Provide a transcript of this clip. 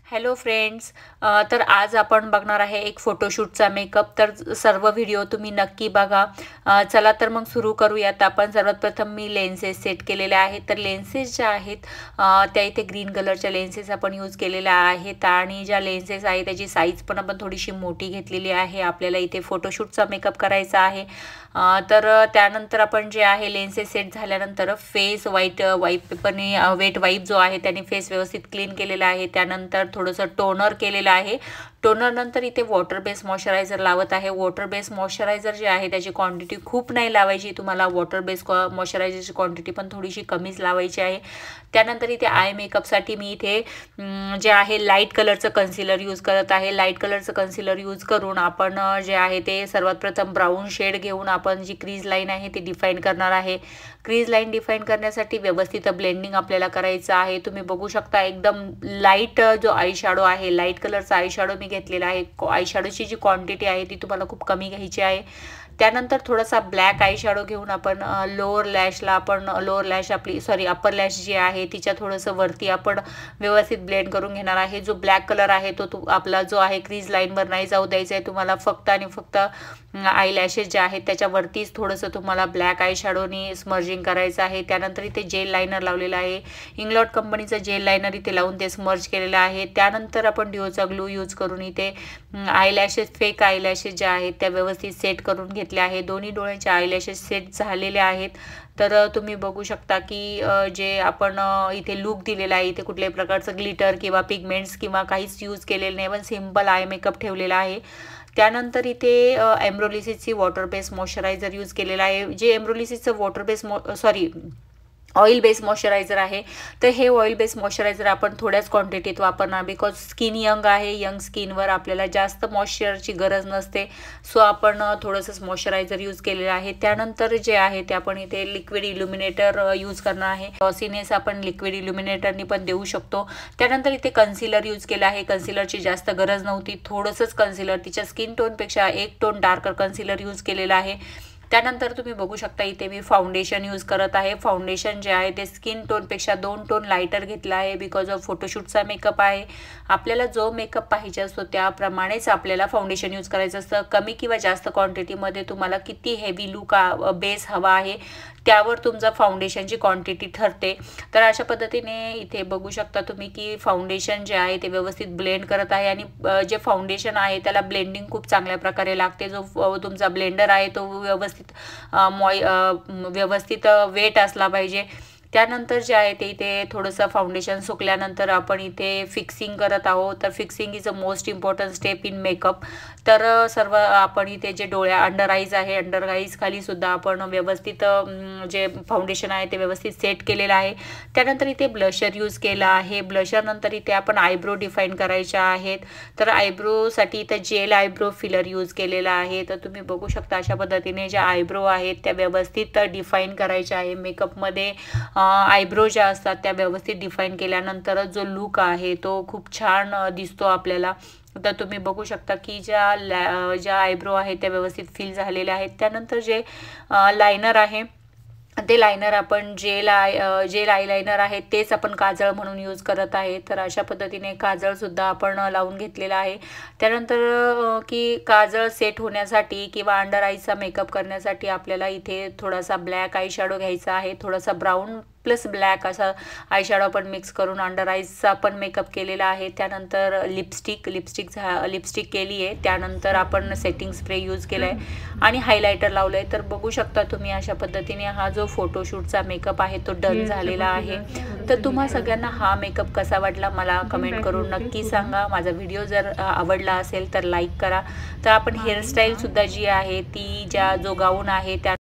Hello friends, तर आज आपण बघणार आहे एक फोटोशूटचा मेकअप. तर सर्व व्हिडिओ तुम्ही नक्की बघा. चला तर मग सुरू करूयात. आपण सर्वात प्रथम मी लेन्सेस सेट केलेल्या आहेत. तर लेन्सेस ज्या आहेत त्या इथे ग्रीन कलरच्या लेन्सेस आपण यूज केलेल्या आहेत आणि ज्या लेन्सेस आहे त्याची साईज पण आपण थोडीशी मोठी घेतलेली आहे. आपल्याला इथे फोटोशूटचा मेकअप करायचा आहे. तर त्यानंतर आपण जे आहे लेन्सेस सेट झाल्यानंतर फेस वाईट पेपरने वेट वाईप जो आहे त्याने फेस व्यवस्थित क्लीन केलेला आहे. त्यानंतर थोडंसं टोनर केलेलं आहे. टोनर नंतर इथे वॉटर बेस मॉइश्चरायझर लावत आहे. वॉटर बेस मॉइश्चरायझर जे आहे त्याची क्वांटिटी खूप नाही लावायची. तुम्हाला वॉटर बेस मॉइश्चरायझरची क्वांटिटी पण थोडीशी कमीच लावायची आहे. त्यानंतर इथे आय मेकअपसाठी मी इथे जे आहे लाईट कलरचं कन्सिलर यूज करत आहे. लाईट कलरचं कन्सिलर यूज करून आपण जे आहे ते सर्वात प्रथम ब्राऊन शेड घेऊन आपण जी क्रीज लाईन आहे ती डिफाईन करणार आहे. क्रीज लाईन डिफाईन करण्यासाठी व्यवस्थित ब्लेंडिंग आपल्याला करायचं आहे. तुम्ही बघू शकता एकदम लाईट जो आय शॅडो आहे, लाईट कलरचा आय शॅडो मी घेतलेला आहे. आय शॅडोची जी क्वांटिटी आहे ती तुम्हाला खूप कमी घ्यायची आहे. त्यानंतर थोडासा ब्लॅक आय शॅडो घेऊन आपण लोअर लॅश अप्पर लॅश जी आहे तिच्या थोडंसं वरती आपण व्यवस्थित ब्लेंड करून घेणार आहे. जो ब्लॅक कलर आहे तो आपला जो आहे क्रीज लाईनवर नाही जाऊ द्यायचा आहे. तुम्हाला फक्त आणि फक्त आय लॅशेस जे आहेत त्याच्यावरतीच थोडंसं तुम्हाला ब्लॅक आय शॅडोनी स्मर्जिंग करायचं आहे. त्यानंतर इथे जेल लायनर लावलेला आहे. इंग्लॉट कंपनीचं जेल लायनर इथे लावून ते स्मर्ज केलेलं आहे. त्यानंतर आपण डिओचा ग्लू यूज करून इथे I lashes fake I lashes ज्या आहेत त्या व्यवस्थित सेट करून घेतल्या आहे. दोन्ही डोळ्यांचे आय लॅशेस सेट झालेले आहेत. तर तुम्ही बघू शकता की जे आपण इथे लुक दिलेला आहे इथे कुठल्याही प्रकारचं ग्लिटर किंवा पिगमेंट्स किंवा काहीच यूज केलेलं नाही, पण सिम्पल आय मेकअप ठेवलेला आहे. त्यानंतर इथे एम्ब्रोलिसिसची वॉटर बेस मॉइश्चरायझर यूज केलेला आहे. जे एम्ब्रोलिसिसचं water base oil base moisturizer आहे. तर हे ऑइल बेस मॉइश्चरायझर आपण थोड्याच क्वांटिटीत वापरणार, बिकॉज स्किन यंग आहे. यंग स्किनवर आपल्याला जास्त मॉइश्चरची गरज नसते. सो आपण थोडंसंच मॉइश्चरायझर यूज केलेलं आहे. त्यानंतर जे आहे ते आपण इथे लिक्विड इल्युमिनेटर यूज करणार आहे. ग्लॉसीनेस आपण लिक्विड इल्युमिनेटरनी पण देऊ शकतो. त्यानंतर इथे कन्सिलर यूज केलं आहे. कन्सिलरची जास्त गरज नव्हती, थोडंसंच कन्सिलर तिच्या स्किन टोनपेक्षा एक टोन डार्कर कन्सिलर यूज केलेलं आहे. त्यानंतर तुम्ही बघू शकता इथे मी फाउंडेशन यूज करत आहे. फाउंडेशन जे आहे ते स्किन टोनपेक्षा 2 टोन लाईटर घेतला आहे, बिकॉज ऑफ फोटोशूटचा मेकअप आहे. आपल्याला जो मेकअप पाहिजे असतो त्याप्रमाणेच आपल्याला फाउंडेशन यूज करायचं असतं. कमी किंवा जास्त क्वांटिटीमध्ये तुम्हाला किती हेवी लुक बेस हवा आहे त्यावर तुमचा फाउंडेशनची क्वांटिटी ठरते. तर अशा पद्धतीने इथे बघू शकता तुम्ही की फाउंडेशन जे आहे ते व्यवस्थित ब्लेंड करत आहे आणि जे फाउंडेशन आहे त्याला ब्लेंडिंग खूप चांगल्या प्रकारे लागते. जो तुमचा ब्लेंडर आहे तो व्यवस्थित वेट असला पाहिजे. त्यानंतर जे आहे ते इथे थोडंसं फाउंडेशन सुकल्यानंतर आपण इथे फिक्सिंग करत आहोत. तर fixing is a most important step in makeup. तर सर्व आपण इथे जे अंडर आईज आहे, अंडर आईज खाली सुद्धा आपण व्यवस्थित जे फाउंडेशन आहे ते व्यवस्थित सेट केलेलं आहे. त्यानंतर इथे ब्लशर यूज केला आहे. ब्लशर नंतर इथे आपण आयब्रो डिफाईन करायच्या आहेत. तर आयब्रोसाठी इथं जेल आयब्रो फिलर यूज केलेला आहे. तर तुम्ही बघू शकता अशा पद्धतीने ज्या आयब्रो आहेत त्या व्यवस्थित डिफाईन करायच्या आहे. मेकअपमध्ये आयब्रो ज्या असतात त्या व्यवस्थित डिफाईन केल्यानंतर जो लुक आहे तो खूप छान दिसतो आपल्याला. तर तुम्ही बघू शकता की ज्या आयब्रो आहेत त्या व्यवस्थित फिल झालेल्या आहेत. त्यानंतर जे लायनर आहे ते लायनर आपण जेल आयलायनर आहे तेच आपण काजळ म्हणून यूज करत आहे. तर अशा पद्धतीने काजळसुद्धा आपण लावून घेतलेला आहे. त्यानंतर की काजळ सेट होण्यासाठी किंवा अंडर आईचा मेकअप करण्यासाठी आपल्याला इथे थोडासा ब्लॅक आय शॅडो घ्यायचा आहे. थोडासा ब्राऊन प्लस ब्लॅक असा आय शॅडो आपण मिक्स करून अंडर आईजचा आपण मेकअप केलेला आहे. त्यानंतर लिपस्टिक केली आहे. त्यानंतर आपण सेटिंग स्प्रे यूज केला आहे आणि हायलायटर लावलं आहे. तर बघू शकता तुम्ही अशा पद्धतीने हा जो फोटोशूटचा मेकअप आहे तो डन झालेला आहे. तर तुम्हा सगळ्यांना हा मेकअप कसा वाटला मला कमेंट करून नक्की सांगा. माझा व्हिडिओ जर आवडला असेल तर लाईक करा. तर आपण हेअरस्टाईलसुद्धा जी आहे ती जो गाऊन आहे त्या